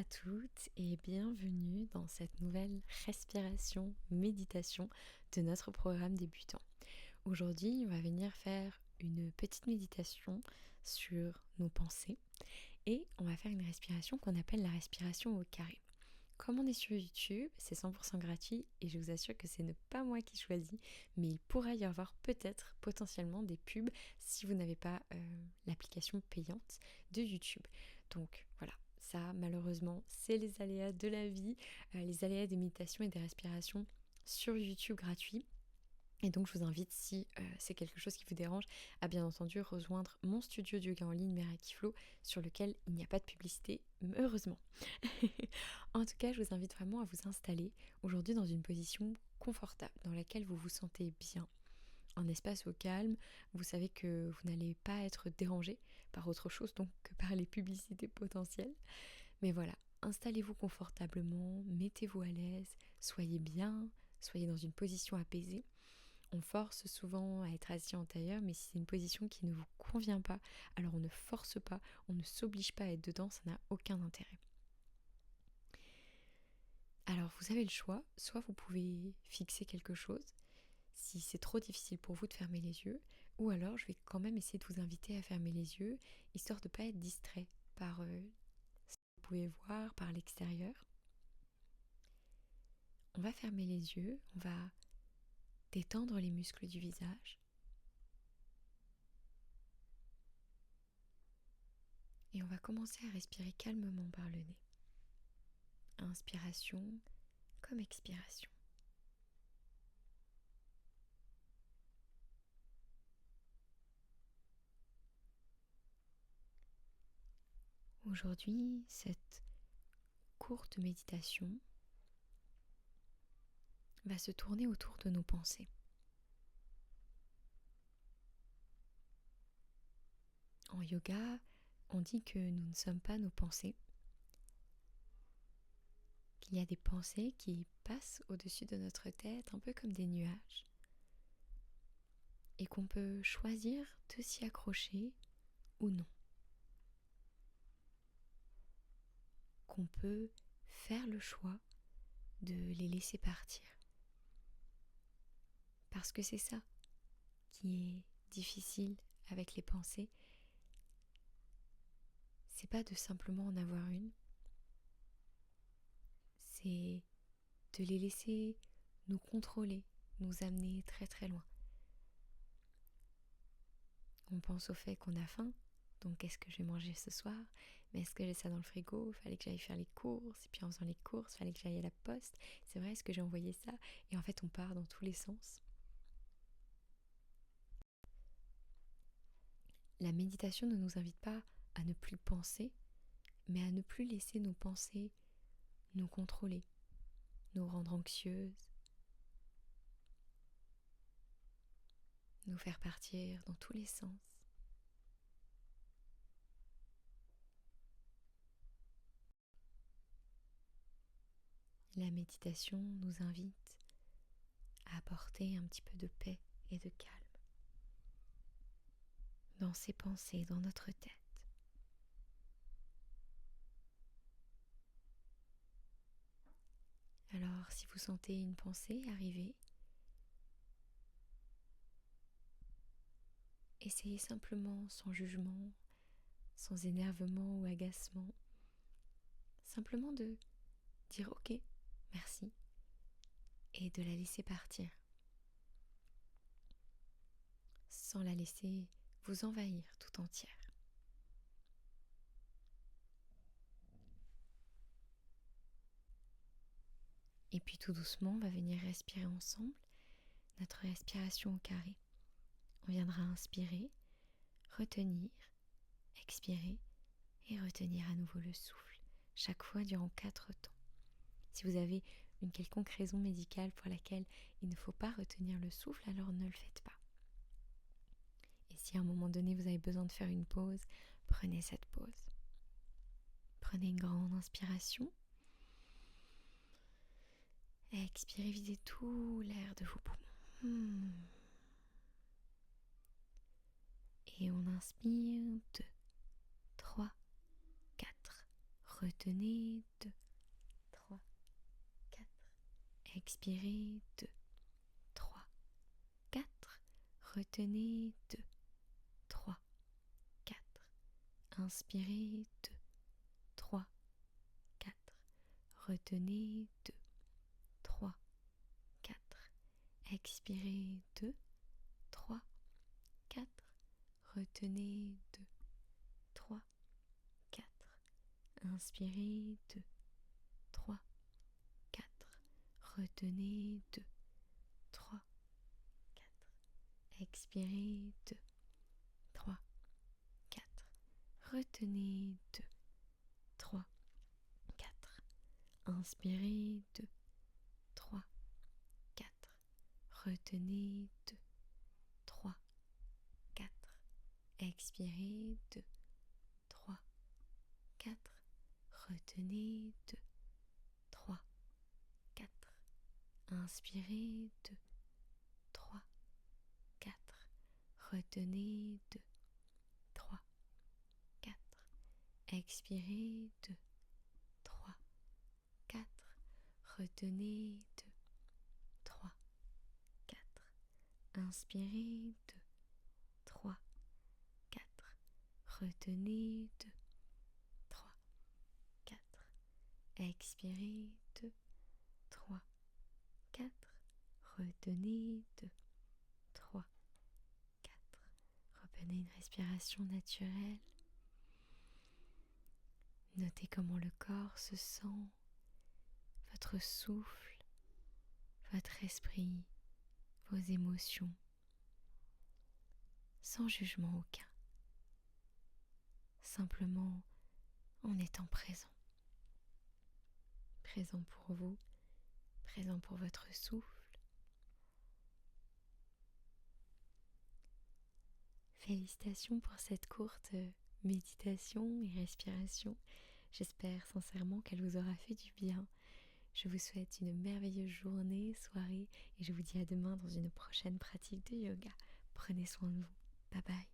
toutes et bienvenue dans cette nouvelle respiration méditation de notre programme débutant. Aujourd'hui, on va venir faire une petite méditation sur nos pensées et on va faire une respiration qu'on appelle la respiration au carré. Comme on est sur YouTube, c'est 100% gratuit et je vous assure que ce n'est pas moi qui choisis, mais il pourrait y avoir peut-être potentiellement des pubs si vous n'avez pas l'application payante de YouTube. Donc voilà, ça malheureusement c'est les aléas de la vie, les aléas des méditations et des respirations sur YouTube gratuit. Et donc je vous invite, si c'est quelque chose qui vous dérange, à bien entendu rejoindre mon studio de yoga en ligne Meraki Flow, sur lequel il n'y a pas de publicité, heureusement. En tout cas, je vous invite vraiment à vous installer aujourd'hui dans une position confortable, dans laquelle vous vous sentez bien, un espace au calme. Vous savez que vous n'allez pas être dérangé par autre chose donc que par les publicités potentielles. Mais voilà, installez-vous confortablement, mettez-vous à l'aise, soyez bien, soyez dans une position apaisée. On force souvent à être assis en tailleur, mais si c'est une position qui ne vous convient pas, alors on ne force pas, on ne s'oblige pas à être dedans, ça n'a aucun intérêt. Alors vous avez le choix, soit vous pouvez fixer quelque chose, si c'est trop difficile pour vous de fermer les yeux, ou alors je vais quand même essayer de vous inviter à fermer les yeux, histoire de ne pas être distrait par ce que vous pouvez voir, par l'extérieur. On va fermer les yeux, on va détendre les muscles du visage. Et on va commencer à respirer calmement par le nez. Inspiration comme expiration. Aujourd'hui, cette courte méditation va se tourner autour de nos pensées. En yoga, on dit que nous ne sommes pas nos pensées, qu'il y a des pensées qui passent au-dessus de notre tête, un peu comme des nuages, et qu'on peut choisir de s'y accrocher ou non. Qu'on peut faire le choix de les laisser partir. Parce que c'est ça qui est difficile avec les pensées, c'est pas de simplement en avoir une, c'est de les laisser nous contrôler, nous amener très très loin. On pense au fait qu'on a faim, donc qu'est-ce que je vais manger ce soir? Mais est-ce que j'ai ça dans le frigo? Fallait que j'aille faire les courses, et puis en faisant les courses, fallait que j'aille à la poste. C'est vrai, est-ce que j'ai envoyé ça? Et en fait, on part dans tous les sens. La méditation ne nous invite pas à ne plus penser, mais à ne plus laisser nos pensées nous contrôler, nous rendre anxieuses, nous faire partir dans tous les sens. La méditation nous invite à apporter un petit peu de paix et de calme dans ses pensées, dans notre tête. Alors, si vous sentez une pensée arriver, essayez simplement, sans jugement, sans énervement ou agacement, simplement de dire ok, merci, et de la laisser partir, sans la laisser vous envahir tout entière. Et puis tout doucement, on va venir respirer ensemble notre respiration au carré. On viendra inspirer, retenir, expirer et retenir à nouveau le souffle, chaque fois durant 4 temps. Si vous avez une quelconque raison médicale pour laquelle il ne faut pas retenir le souffle, alors ne le faites pas. Et si à un moment donné vous avez besoin de faire une pause, prenez cette pause. Prenez une grande inspiration. Et expirez, videz tout l'air de vos poumons. Et on inspire 2, 3, 4. retenez 2, 3, 4, expirez 2, 3, 4, retenez 2, 3, 4, inspirez 2, 3, 4, retenez 2, 3, 4, expirez 2, 3, 4, retenez 2, 3, 4, inspirez 2, 3, 4, retenez 2, 3, 4, expirez 2, 3, 4, retenez 2, 3, 4, inspirez 2, 3, 4, retenez 2, 3, 4, expirez 2, 3, 4, retenez 2, 3, 4, inspirez 2, 3, 4, retenez 2, 3, 4, expirez 2, 3, 4, retenez 2, 3, 4, inspirez 2, 3, 4, retenez 2, 3, 4, expirez 2, 3, 4, retenez 2, 3, 4. Reprenez une respiration naturelle. Notez comment le corps se sent, votre souffle, votre esprit, vos émotions, sans jugement aucun, simplement en étant présent. Présent pour vous, présent pour votre souffle. Félicitations pour cette courte méditation et respiration. J'espère sincèrement qu'elle vous aura fait du bien. Je vous souhaite une merveilleuse journée, soirée et je vous dis à demain dans une prochaine pratique de yoga. Prenez soin de vous. Bye bye.